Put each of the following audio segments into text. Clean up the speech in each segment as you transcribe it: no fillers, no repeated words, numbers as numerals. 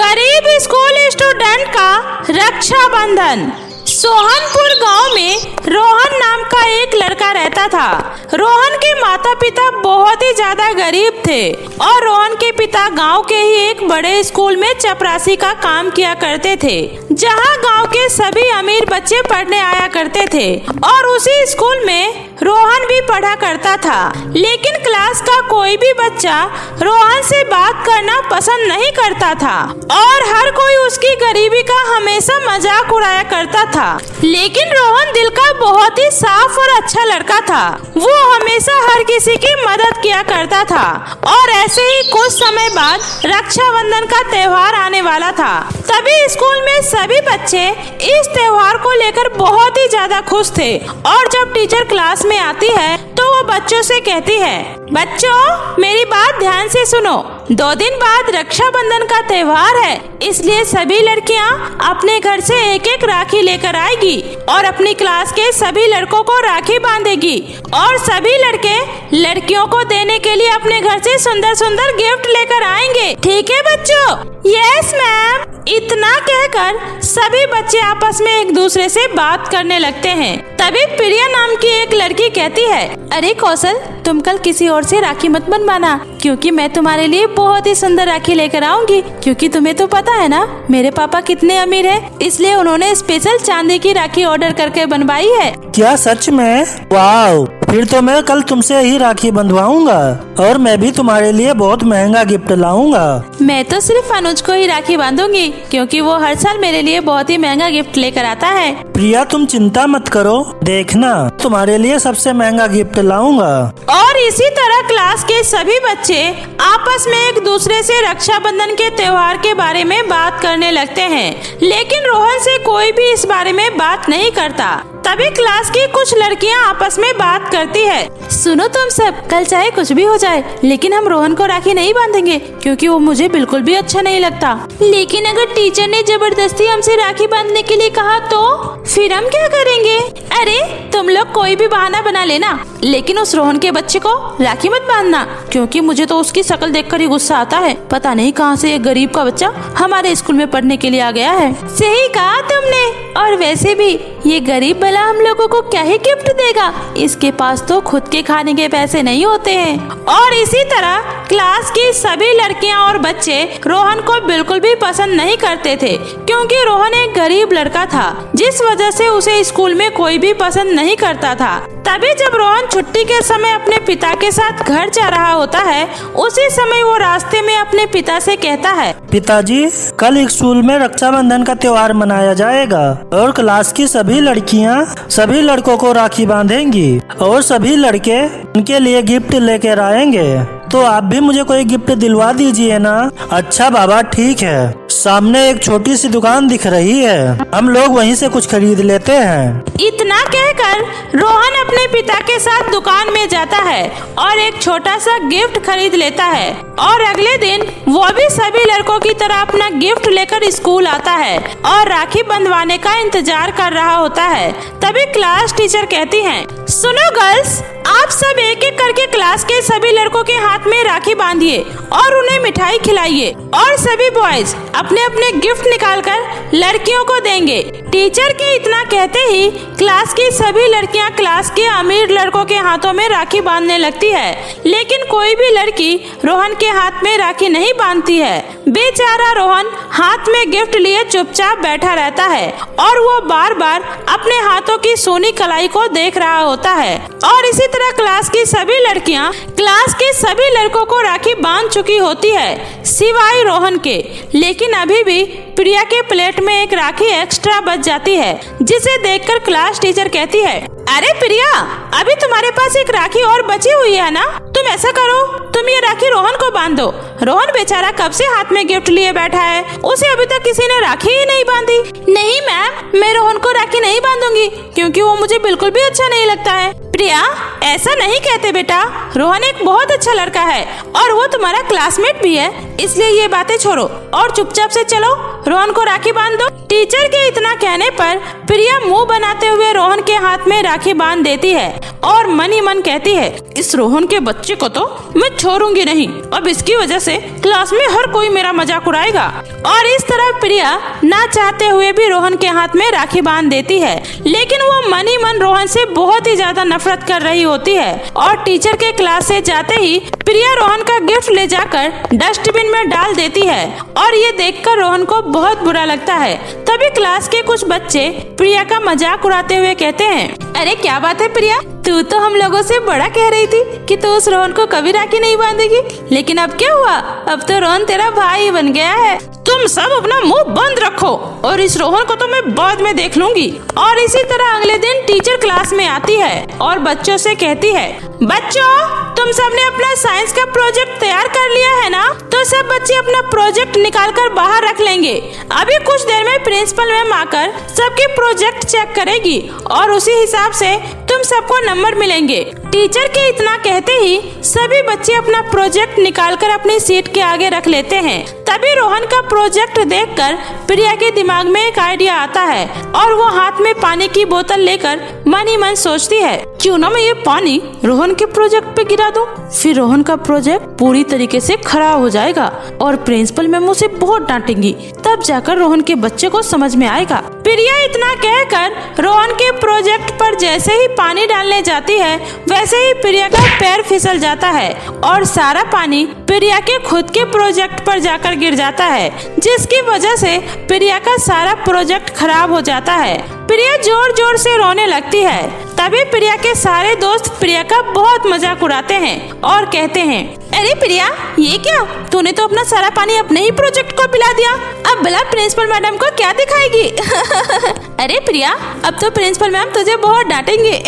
गरीब school student का रक्षाबंधन। सोहनपुर गांव में रोहन नाम का एक लड़का रहता था। रोहन के माता पिता बहुत ही ज्यादा गरीब थे और रोहन के पिता गांव के ही एक बड़े स्कूल में चपरासी का काम किया करते थे, जहां गांव के सभी अमीर बच्चे पढ़ने आया करते थे और उसी स्कूल में रोहन भी पढ़ा करता था। लेकिन क्लास का कोई भी बच्चा रोहन से बात करना पसंद नहीं करता था और हर कोई उसकी गरीबी का हमेशा मजाक उड़ाया करता था। लेकिन रोहन दिल का बहुत ही साफ और अच्छा लड़का था। वो हमेशा हर किसी की मदद किया करता था और ऐसे ही कुछ समय बाद रक्षाबंधन का त्योहार आने वाला था। तभी स्कूल में सभी बच्चे इस त्योहार को लेकर बहुत ही ज्यादा खुश थे और जब टीचर क्लास में आती है तो वो बच्चों से कहती है, बच्चों मेरी बात ध्यान से सुनो, 2 दिन बाद रक्षाबंधन का त्योहार है, इसलिए सभी लड़कियां अपने घर से एक एक राखी लेकर आएगी और अपनी क्लास के सभी लड़कों को राखी बांधेगी और सभी लड़के लड़कियों को देने के लिए अपने घर से सुंदर सुंदर गिफ्ट लेकर आएंगे। ठीक है बच्चों? Yes ma'am. इतना कहकर सभी बच्चे आपस में एक दूसरे से बात करने लगते हैं। तभी प्रिया नाम की एक लड़की कहती है, अरे कौशल, तुम कल किसी और से राखी मत बनवाना, क्योंकि मैं तुम्हारे लिए बहुत ही सुंदर राखी लेकर आऊंगी। क्योंकि तुम्हें तो पता है ना मेरे पापा कितने अमीर हैं, इसलिए उन्होंने स्पेशल चांदी की राखी ऑर्डर करके बनवाई है। क्या सच में? वाह, फिर तो मैं कल तुमसे ही राखी बंधवाऊंगा और मैं भी तुम्हारे लिए बहुत महंगा गिफ्ट लाऊंगा। मैं तो सिर्फ अनुज को ही राखी बांधूंगी, क्योंकि वो हर साल मेरे लिए बहुत ही महंगा गिफ्ट लेकर आता है। प्रिया तुम चिंता मत करो, देखना तुम्हारे लिए सबसे महंगा गिफ्ट लाऊंगा। और इसी तरह क्लास के सभी बच्चे आपस में एक दूसरे से रक्षाबंधन के त्योहार के बारे में बात करने लगते हैं, लेकिन रोहन से कोई भी इस बारे में बात नहीं करता। तभी क्लास की कुछ लड़कियां आपस में बात करती है, सुनो तुम सब, कल चाहे कुछ भी हो जाए लेकिन हम रोहन को राखी नहीं बांधेंगे, क्योंकि वो मुझे बिल्कुल भी अच्छा नहीं लगता। लेकिन अगर टीचर ने जबरदस्ती हमसे राखी बांधने के लिए कहा तो फिर हम क्या करेंगे? अरे तुम लोग कोई भी बहाना बना लेना, लेकिन उस रोहन के बच्चे को राखी मत बांधना, क्योंकि मुझे तो उसकी शक्ल देखकर ही गुस्सा आता है। पता नहीं कहां से एक गरीब का बच्चा हमारे स्कूल में पढ़ने के लिए आ गया है। सही कहा तुमने। और वैसे भी ये गरीब भला हम लोगों को क्या ही गिफ्ट देगा, इसके पास तो खुद के खाने के पैसे नहीं होते हैं। और इसी तरह क्लास की सभी लड़कियां और बच्चे रोहन को बिल्कुल भी पसंद नहीं करते थे, क्योंकि रोहन एक गरीब लड़का था, जिस वजह से उसे स्कूल में कोई भी पसंद नहीं करता था। तभी जब रोहन छुट्टी के समय अपने पिता के साथ घर जा रहा होता है, उसी समय वो रास्ते में अपने पिता से कहता है, पिताजी कल स्कूल में रक्षाबंधन का त्योहार मनाया जाएगा और क्लास की सभी लड़कियां सभी लड़कों को राखी बांधेंगी और सभी लड़के उनके लिए गिफ्ट लेकर आएंगे, तो आप भी मुझे कोई गिफ्ट दिलवा दीजिए ना। अच्छा बाबा ठीक है, सामने एक छोटी सी दुकान दिख रही है, हम लोग वहीं से कुछ खरीद लेते हैं। इतना कहकर रोहन अपने पिता के साथ दुकान में जाता है और एक छोटा सा गिफ्ट खरीद लेता है और अगले दिन वो भी सभी लड़कों की तरह अपना गिफ्ट लेकर स्कूल आता है और राखी बंधवाने का इंतजार कर रहा होता है। तभी क्लास टीचर कहती हैं, सुनो गर्ल्स, आप सब एक एक करके क्लास के सभी लड़कों के हाथ में राखी बांधिए और उन्हें मिठाई खिलाइए और सभी बॉयज अपने अपने गिफ्ट निकालकर लड़कियों को देंगे। टीचर के इतना कहते ही क्लास की सभी लड़कियां क्लास के अमीर लड़कों के हाथों में राखी बांधने लगती है, लेकिन कोई भी लड़की रोहन के हाथ में राखी नहीं बांधती है। बेचारा रोहन हाथ में गिफ्ट लिए चुपचाप बैठा रहता है और वो बार बार अपने हाथों की सोनी कलाई को देख रहा होता है। और इसी तरह क्लास की सभी लड़कियां क्लास के सभी लड़कों को राखी बांध चुकी होती है, सिवाय रोहन के। लेकिन अभी भी प्रिया के प्लेट में एक राखी एक्स्ट्रा बच जाती है, जिसे देखकर क्लास टीचर कहती है, अरे प्रिया, अभी तुम्हारे पास एक राखी और बची हुई है ना, तुम ऐसा करो, तुम ये राखी रोहन को बांध दो। रोहन बेचारा कब से हाथ में गिफ्ट लिए बैठा है, उसे अभी तक किसी ने राखी ही नहीं बांधी। नहीं मैम, मैं रोहन को राखी नहीं बांधूंगी, क्योंकि वो मुझे बिल्कुल भी अच्छा नहीं लगता है। प्रिया, ऐसा नहीं कहते बेटा, रोहन एक बहुत अच्छा लड़का है और वो तुम्हारा क्लासमेट भी है, इसलिए ये बातें छोड़ो और चुपचाप से चलो, रोहन को राखी बांध दो। टीचर के इतना कहने पर प्रिया मुंह बनाते हुए रोहन के हाथ में राखी बांध देती है और मन ही मन कहती है, इस रोहन के बच्चे को तो मैं छोड़ूंगी नहीं, अब इसकी वजह से क्लास में हर कोई मेरा मजाक उड़ाएगा। और इस तरह प्रिया ना चाहते हुए भी रोहन के हाथ में राखी बांध देती है, लेकिन वो मन ही मन रोहन से बहुत ही ज्यादा नफरत कर रही होती है। और टीचर के क्लास से जाते ही प्रिया रोहन का गिफ्ट ले जाकर डस्टबिन में डाल देती है और ये देखकर रोहन को बहुत बुरा लगता है। तभी क्लास के कुछ बच्चे प्रिया का मजाक उड़ाते हुए कहते हैं, अरे क्या बात है प्रिया, तू तो हम लोगों से बड़ा कह रही थी कि तू उस रोहन को कभी राखी नहीं बांधेगी, लेकिन अब क्या हुआ, अब तो रोहन तेरा भाई बन गया है। तुम सब अपना मुंह बंद रखो और इस रोहन को तो मैं बाद में देख लूंगी। और इसी तरह अगले दिन टीचर क्लास में आती है और बच्चों से कहती है, बच्चों तुम सबने अपना साइंस का प्रोजेक्ट तैयार कर लिया है ना, तो सब बच्चे अपना प्रोजेक्ट निकाल कर बाहर रख लेंगे। अभी कुछ देर में प्रिंसिपल मैम आकर सबके प्रोजेक्ट चेक करेगी और उसी हिसाब से तुम सबको नंबर मिलेंगे। टीचर के इतना कहते ही सभी बच्चे अपना प्रोजेक्ट निकालकर अपनी सीट के आगे रख लेते हैं। तभी रोहन का प्रोजेक्ट देखकर प्रिया के दिमाग में एक आइडिया आता है और वो हाथ में पानी की बोतल लेकर मन ही मन सोचती है, क्यों ना मैं ये पानी रोहन के प्रोजेक्ट पे गिरा दूं, फिर रोहन का प्रोजेक्ट पूरी तरीके से खराब हो जाएगा और प्रिंसिपल मैम उसे बहुत डांटेंगी, तब जाकर रोहन के बच्चे को समझ में आएगा। प्रिया इतना कहकर रोहन के प्रोजेक्ट पर जैसे ही पानी डालने जाती है, वैसे ही प्रिया का पैर फिसल जाता है और सारा पानी प्रिया के खुद के प्रोजेक्ट पर जाकर गिर जाता है, जिसकी वजह से प्रिया का सारा प्रोजेक्ट खराब हो जाता है। प्रिया जोर जोर से रोने लगती है। तभी प्रिया के सारे दोस्त प्रिया का बहुत मजाक उड़ाते हैं और कहते हैं, अरे प्रिया ये क्या, तूने तो अपना सारा पानी अपने ही प्रोजेक्ट को पिला दिया, अब भला प्रिंसिपल मैडम को क्या दिखाएगी। अरे प्रिया अब तो प्रिंसिपल मैम तुझे बहुत डांटेंगे।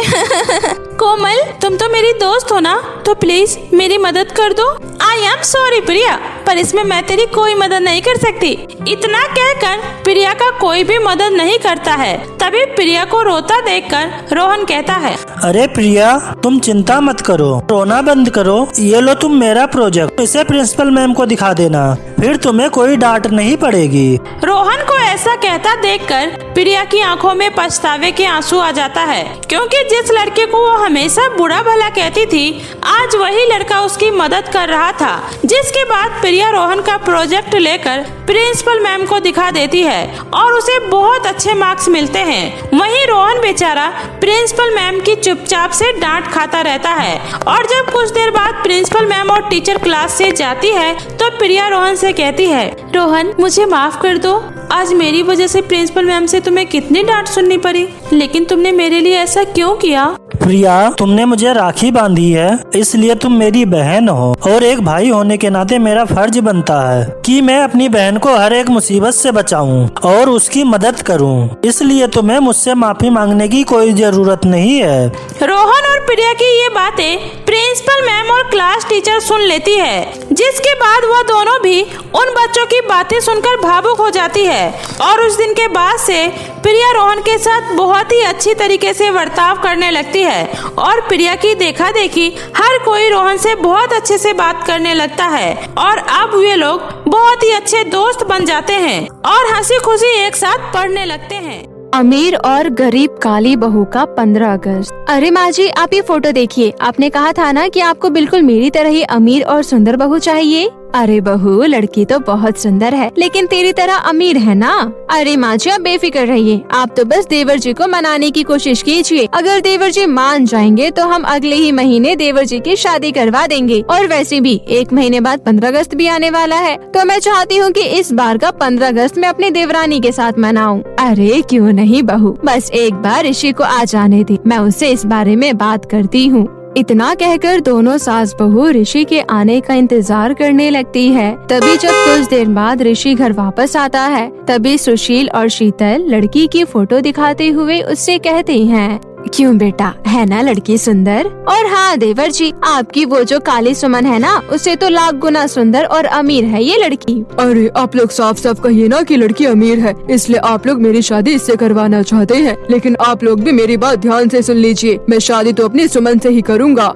कोमल तुम तो मेरी दोस्त हो ना, तो प्लीज मेरी मदद कर दो। आई एम सॉरी प्रिया, पर इसमें मैं तेरी कोई मदद नहीं कर सकती। इतना कहकर प्रिया का कोई भी मदद नहीं करता है। तभी प्रिया को रोता देखकर रोहन कहता है, अरे प्रिया तुम चिंता मत करो, रोना बंद करो, ये लो तुम मेरा प्रोजेक्ट, इसे प्रिंसिपल मैम को दिखा देना, फिर तुम्हें कोई डांट नहीं पड़ेगी। रोहन को ऐसा कहता देखकर प्रिया की आंखों में पछतावे के आंसू आ जाता है, क्योंकि जिस लड़के को वो हमेशा बुरा भला कहती थी, आज वही लड़का उसकी मदद कर रहा था। जिसके बाद प्रिया रोहन का प्रोजेक्ट लेकर प्रिंसिपल मैम को दिखा देती है और उसे बहुत अच्छे मार्क्स मिलते हैं। वहीं रोहन बेचारा प्रिंसिपल मैम की चुपचाप से डांट खाता रहता है। और जब कुछ देर बाद प्रिंसिपल मैम और टीचर क्लास से जाती है, तो प्रिया रोहन से कहती है, रोहन मुझे माफ कर दो, आज मेरी वजह से प्रिंसिपल मैम से तुम्हें कितनी डांट सुननी पड़ी, लेकिन तुमने मेरे लिए ऐसा क्यों किया। प्रिया तुमने मुझे राखी बांधी है, इसलिए तुम मेरी बहन हो और एक भाई होने के नाते मेरा फर्ज बनता है कि मैं अपनी बहन को हर एक मुसीबत से बचाऊं और उसकी मदद करूं, इसलिए तुम्हें मुझसे माफी मांगने की कोई जरूरत नहीं है। रोहन और प्रिया की ये बातें प्रिंसिपल मैम और क्लास टीचर सुन लेती है, जिसके बाद वो दोनों भी उन बच्चों की बातें सुनकर भावुक हो जाती है। और उस दिन के बाद से प्रिया रोहन के साथ बहुत ही अच्छी तरीके से बर्ताव करने लगती है और प्रिया की देखा देखी हर कोई रोहन से बहुत अच्छे से बात करने लगता है और अब वे लोग बहुत ही अच्छे दोस्त बन जाते हैं और हंसी खुशी एक साथ पढ़ने लगते हैं। अमीर और गरीब काली बहू का 15 अगस्त। अरे माँ जी आप ये फोटो देखिए, आपने कहा था ना कि आपको बिल्कुल मेरी तरह ही अमीर और सुंदर बहू चाहिए। अरे बहू लड़की तो बहुत सुंदर है, लेकिन तेरी तरह अमीर है ना। अरे माँ जी आप बेफिक्र रहिए, आप तो बस देवर जी को मनाने की कोशिश कीजिए। अगर देवर जी मान जाएंगे तो हम अगले ही महीने देवर जी की शादी करवा देंगे। और वैसे भी 1 महीने बाद 15 अगस्त भी आने वाला है, तो मैं चाहती हूँ कि इस बार का 15 अगस्त मैं अपनी देवरानी के साथ मनाऊं। अरे क्यों नहीं बहू, बस एक बार ऋषि को आ जाने दे, मैं उससे इस बारे में बात करती हूँ। इतना कहकर दोनों सास बहू ऋषि के आने का इंतजार करने लगती है। तभी जब कुछ देर बाद ऋषि घर वापस आता है, तभी सुशील और शीतल लड़की की फोटो दिखाते हुए उससे कहते हैं, क्यों बेटा, है ना लड़की सुंदर। और हाँ देवर जी, आपकी वो जो काली सुमन है ना, उससे तो लाख गुना सुंदर और अमीर है ये लड़की। अरे आप लोग साफ साफ कहिए ना कि लड़की अमीर है, इसलिए आप लोग मेरी शादी इससे करवाना चाहते हैं। लेकिन आप लोग भी मेरी बात ध्यान से सुन लीजिए, मैं शादी तो अपनी सुमन से ही करूँगा।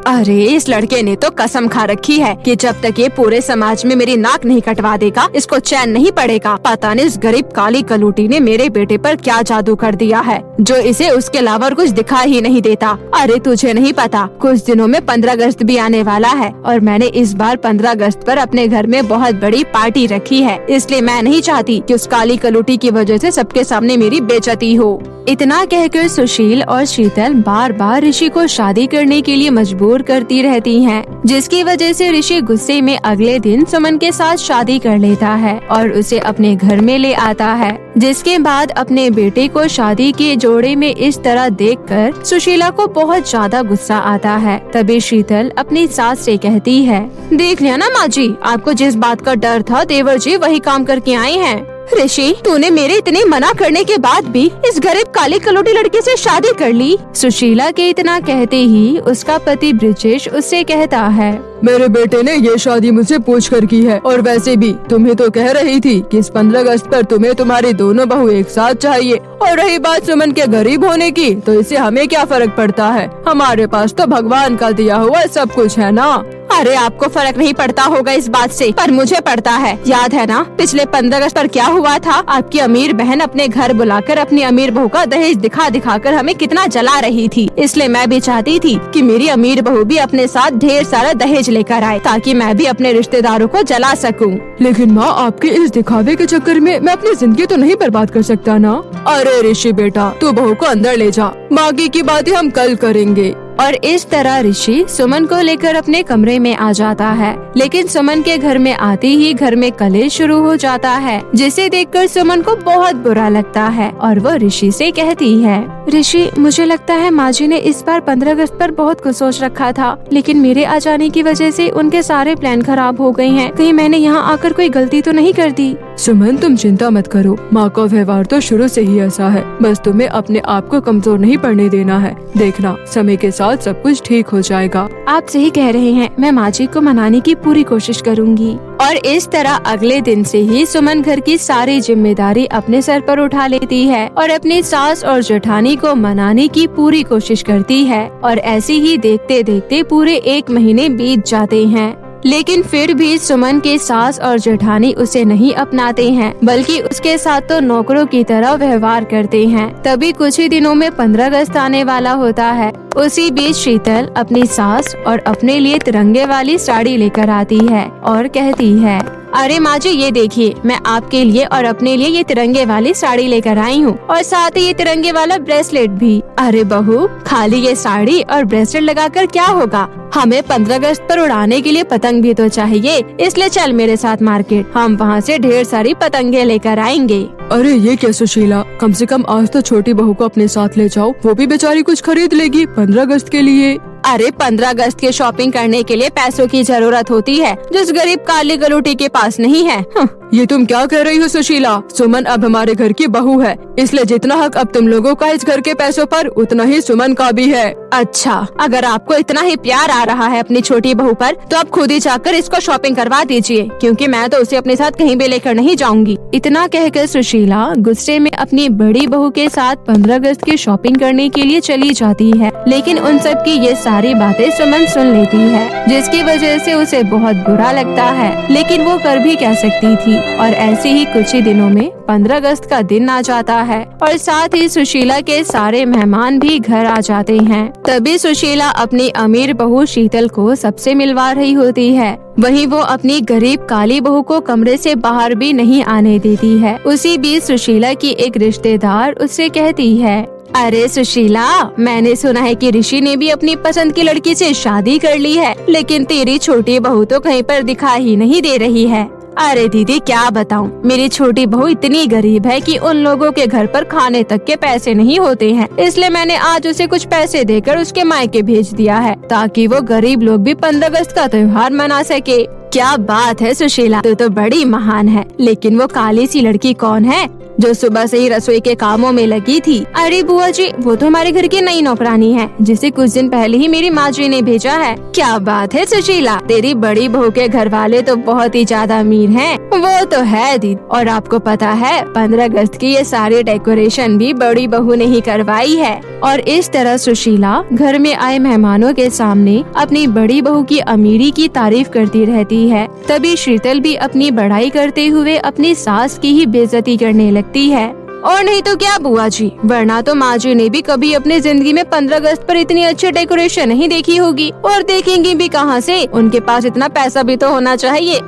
अरे इस लड़के ने तो कसम खा रखी है कि जब तक ये पूरे समाज में मेरी नाक नहीं कटवा देगा इसको चैन नहीं पड़ेगा। पता नहीं इस गरीब काली कलूटी ने मेरे बेटे पर क्या जादू कर दिया है जो इसे उसके अलावा और कुछ दिखा ही नहीं देता। अरे तुझे नहीं पता, कुछ दिनों में 15 अगस्त भी आने वाला है और मैंने इस बार 15 अगस्त पर अपने घर में बहुत बड़ी पार्टी रखी है, इसलिए मैं नहीं चाहती कि उस काली कलूटी की वजह से सबके सामने मेरी बेइज्जती हो। इतना कहकर सुशील और शीतल बार बार ऋषि को शादी करने के लिए मजबूर करती रहती हैं, जिसकी वजह से ऋषि गुस्से में अगले दिन सुमन के साथ शादी कर लेता है और उसे अपने घर में ले आता है। जिसके बाद अपने बेटे को शादी के जोड़े में इस तरह देखकर सुशीला को बहुत ज्यादा गुस्सा आता है। तभी शीतल अपनी सास से कहती है, देख लिया ना माँ जी, आपको जिस बात का डर था देवर जी वही काम करके आए हैं। ऋषि, तूने मेरे इतने मना करने के बाद भी इस गरीब काली कलोटी लड़के से शादी कर ली। सुशीला के इतना कहते ही उसका पति ब्रिजेश उससे कहता है, मेरे बेटे ने ये शादी मुझसे पूछ कर की है और वैसे भी तुम्हें तो कह रही थी कि इस 15 अगस्त पर तुम्हें तुम्हारी दोनों बहू एक साथ चाहिए। और रही बात सुमन के गरीब होने की, तो इससे हमें क्या फर्क पड़ता है, हमारे पास तो भगवान का दिया हुआ सब कुछ है ना। अरे आपको फर्क नहीं पड़ता होगा इस बात से, पर मुझे पड़ता है। याद है ना पिछले 15 अगस्त पर क्या हुआ था? आपकी अमीर बहन अपने घर बुलाकर अपनी अमीर बहू का दहेज दिखा दिखा कर हमें कितना जला रही थी। इसलिए मैं भी चाहती थी कि मेरी अमीर बहू भी अपने साथ ढेर सारा दहेज लेकर आए ताकि मैं भी अपने रिश्तेदारों को जला सकूं। लेकिन माँ, आपके इस दिखावे के चक्कर में मैं अपनी जिंदगी तो नहीं बर्बाद कर सकता ना। अरे ऋषि बेटा, तू बहू को अंदर ले जा, बाकी की बातें हम कल करेंगे। और इस तरह ऋषि सुमन को लेकर अपने कमरे में आ जाता है, लेकिन सुमन के घर में आते ही घर में कलेश शुरू हो जाता है, जिसे देखकर सुमन को बहुत बुरा लगता है और वो ऋषि से कहती है, ऋषि, मुझे लगता है माँ जी ने इस बार 15 अगस्त पर बहुत कुछ सोच रखा था, लेकिन मेरे आ जाने की वजह से उनके सारे प्लान खराब हो गए हैं। कहीं मैंने यहाँ आकर कोई गलती तो नहीं कर दी? सुमन, तुम चिंता मत करो, माँ का व्यवहार तो शुरू से ही ऐसा है, बस तुम्हें अपने आप को कमजोर नहीं पड़ने देना है। देखना, समय के साथ सब कुछ ठीक हो जाएगा। आप सही कह रहे हैं, मैं माँ जी को मनाने की पूरी कोशिश करूँगी। और इस तरह अगले दिन से ही सुमन घर की सारी जिम्मेदारी अपने सर पर उठा लेती है और अपनी सास और जेठानी को मनाने की पूरी कोशिश करती है। और ऐसे ही देखते देखते पूरे 1 महीने बीत जाते हैं, लेकिन फिर भी सुमन के सास और जेठानी उसे नहीं अपनाते हैं, बल्कि उसके साथ तो नौकरों की तरह व्यवहार करते हैं। तभी कुछ ही दिनों में 15 अगस्त आने वाला होता है। उसी बीच शीतल अपनी सास और अपने लिए तिरंगे वाली साड़ी लेकर आती है और कहती है, अरे माँ जी, ये देखिए, मैं आपके लिए और अपने लिए ये तिरंगे वाली साड़ी लेकर आई हूँ और साथ ही ये तिरंगे वाला ब्रेसलेट भी। अरे बहू, खाली ये साड़ी और ब्रेसलेट लगाकर क्या होगा, हमें 15 अगस्त पर उड़ाने के लिए पतंग भी तो चाहिए, इसलिए चल मेरे साथ मार्केट, हम वहाँ से ढेर सारी पतंगे लेकर आएंगे। अरे ये क्या सुशीला, कम से कम आज तो छोटी बहू को अपने साथ ले जाओ, वो भी बेचारी कुछ खरीद लेगी 15 अगस्त के लिए। अरे 15 अगस्त की शॉपिंग करने के लिए पैसों की जरूरत होती है, जिस गरीब काली गलूटी के पास नहीं है। ये तुम क्या कह रही हो सुशीला? सुमन अब हमारे घर की बहू है, इसलिए जितना हक अब तुम लोगों का इस घर के पैसों पर, उतना ही सुमन का भी है। अच्छा, अगर आपको इतना ही प्यार आ रहा है अपनी छोटी बहू पर, तो आप खुद ही जाकर इसको शॉपिंग करवा दीजिए, क्योंकि मैं तो उसे अपने साथ कहीं भी लेकर नहीं जाऊंगी। इतना कहकर सुशीला गुस्से में अपनी बड़ी बहू के साथ 15 अगस्त की शॉपिंग करने के लिए चली जाती है, लेकिन उन सब की ये सारी बातें सुमन सुन लेती है, जिसकी वजह से उसे बहुत बुरा लगता है, लेकिन वो कर भी क्या सकती थी। और ऐसे ही कुछ ही दिनों में 15 अगस्त का दिन आ जाता है और साथ ही सुशीला के सारे मेहमान भी घर आ जाते हैं। तभी सुशीला अपनी अमीर बहू शीतल को सबसे मिलवा रही होती है, वहीं वो अपनी गरीब काली बहू को कमरे से बाहर भी नहीं आने देती है। उसी बीच सुशीला की एक रिश्तेदार उससे कहती है, अरे सुशीला, मैंने सुना है कि ऋषि ने भी अपनी पसंद की लड़की से शादी कर ली है, लेकिन तेरी छोटी बहू तो कहीं पर दिखाई ही नहीं दे रही है। अरे दीदी, क्या बताऊं, मेरी छोटी बहू इतनी गरीब है कि उन लोगों के घर पर खाने तक के पैसे नहीं होते हैं, इसलिए मैंने आज उसे कुछ पैसे देकर उसके मायके भेज दिया है, ताकि वो गरीब लोग भी 15 अगस्त का त्योहार मना सके। क्या बात है सुशीला, तू तो बड़ी महान है, लेकिन वो काली सी लड़की कौन है जो सुबह से ही रसोई के कामों में लगी थी? अरे बुआ जी, वो तो हमारे घर की नई नौकरानी है, जिसे कुछ दिन पहले ही मेरी माँ जी ने भेजा है। क्या बात है सुशीला, तेरी बड़ी बहू के घर वाले तो बहुत ही ज्यादा अमीर हैं। वो तो है दीदी, और आपको पता है 15 अगस्त की ये सारी डेकोरेशन भी बड़ी बहू ने ही करवाई है। और इस तरह सुशीला घर में आए मेहमानों के सामने अपनी बड़ी बहू की अमीरी की तारीफ करती रहती है। तभी शीतल भी अपनी बड़ाई करते हुए अपनी सास की ही बेइज्जती करने लगती है। और नहीं तो क्या बुआ जी, वरना तो माँ जी ने भी कभी अपनी जिंदगी में 15 अगस्त पर इतनी अच्छी डेकोरेशन नहीं देखी होगी, और देखेंगी भी कहाँ से, उनके पास इतना पैसा भी तो होना चाहिए।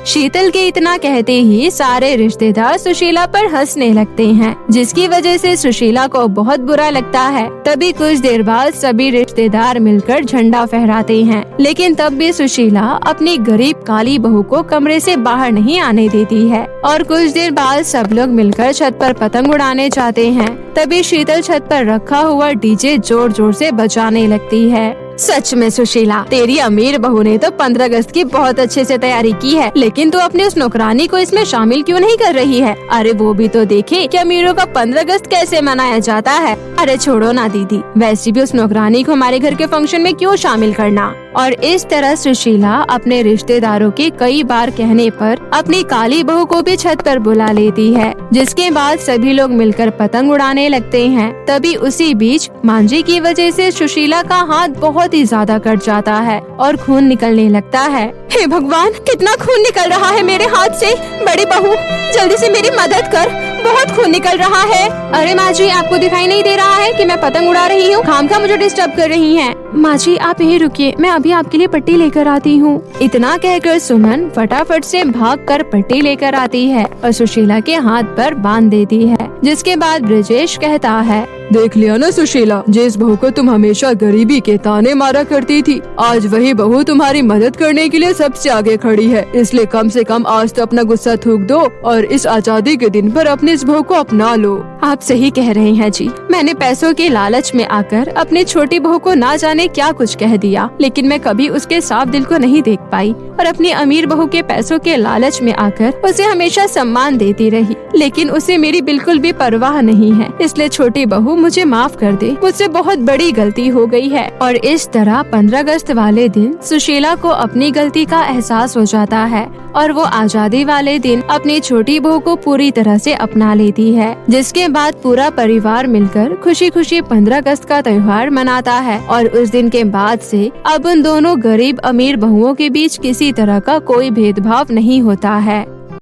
शीतल के इतना कहते ही सारे रिश्तेदार सुशीला पर हंसने लगते हैं, जिसकी वजह से सुशीला को बहुत बुरा लगता है। तभी कुछ देर बाद सभी रिश्तेदार मिलकर झंडा फहराते हैं, लेकिन तब भी सुशीला अपनी गरीब काली बहू को कमरे से बाहर नहीं आने देती है। और कुछ देर बाद सब लोग मिलकर छत पर पतंग उड़ाने जाते हैं। तभी शीतल छत पर रखा हुआ डीजे जोर जोर से बजाने लगती है। सच में सुशीला, तेरी अमीर बहू ने तो 15 अगस्त की बहुत अच्छे से तैयारी की है, लेकिन तू अपने उस नौकरानी को इसमें शामिल क्यों नहीं कर रही है? अरे वो भी तो देखे कि अमीरों का 15 अगस्त कैसे मनाया जाता है। अरे छोड़ो ना दीदी, वैसे भी उस नौकरानी को हमारे घर के फंक्शन में क्यों शामिल करना। और इस तरह सुशीला अपने रिश्तेदारों के कई बार कहने पर अपनी काली बहू को भी छत पर बुला लेती है, जिसके बाद सभी लोग मिलकर पतंग उड़ाने लगते हैं। तभी उसी बीच मांझी की वजह से सुशीला का हाथ बहुत ही ज्यादा कट जाता है और खून निकलने लगता है। हे भगवान, कितना खून निकल रहा है मेरे हाथ से। बड़ी बहू, जल्दी से मेरी मदद कर, बहुत खून निकल रहा है। अरे माँ जी, आपको दिखाई नहीं दे रहा है कि मैं पतंग उड़ा रही हूँ? खामखा मुझे डिस्टर्ब कर रही हैं। माँ जी आप यहीं रुकिए, मैं अभी आपके लिए पट्टी लेकर आती हूँ। इतना कहकर सुमन फटाफट से भागकर पट्टी लेकर आती है और सुशीला के हाथ पर बांध देती है। जिसके बाद ब्रजेश कहता है, देख लिया ना सुशीला, जिस बहू को तुम हमेशा गरीबी के ताने मारा करती थी, आज वही बहू तुम्हारी मदद करने के लिए सबसे आगे खड़ी है। इसलिए कम से कम आज तो अपना गुस्सा थूक दो और इस आजादी के दिन पर अपनी इस बहू को अपना लो। आप सही कह रहे हैं जी, मैंने पैसों के लालच में आकर अपनी छोटी बहू को ना जाने क्या कुछ कह दिया, लेकिन मैं कभी उसके साफ दिल को नहीं देख पाई और अपनी अमीर बहू के पैसों के लालच में आकर उसे हमेशा सम्मान देती रही, लेकिन उसे मेरी बिल्कुल भी परवाह नहीं है। इसलिए छोटी बहू मुझे माफ कर दे, मुझसे बहुत बड़ी गलती हो गई है। और इस तरह 15 अगस्त वाले दिन सुशीला को अपनी गलती का एहसास हो जाता है और वो आजादी वाले दिन अपनी छोटी बहू को पूरी तरह से अपना लेती है। जिसके बाद पूरा परिवार मिलकर खुशी खुशी 15 अगस्त का त्योहार मनाता है और उस दिन के बाद से अब उन दोनों गरीब अमीर बहुओं के बीच किसी तरह का कोई भेदभाव नहीं होता है।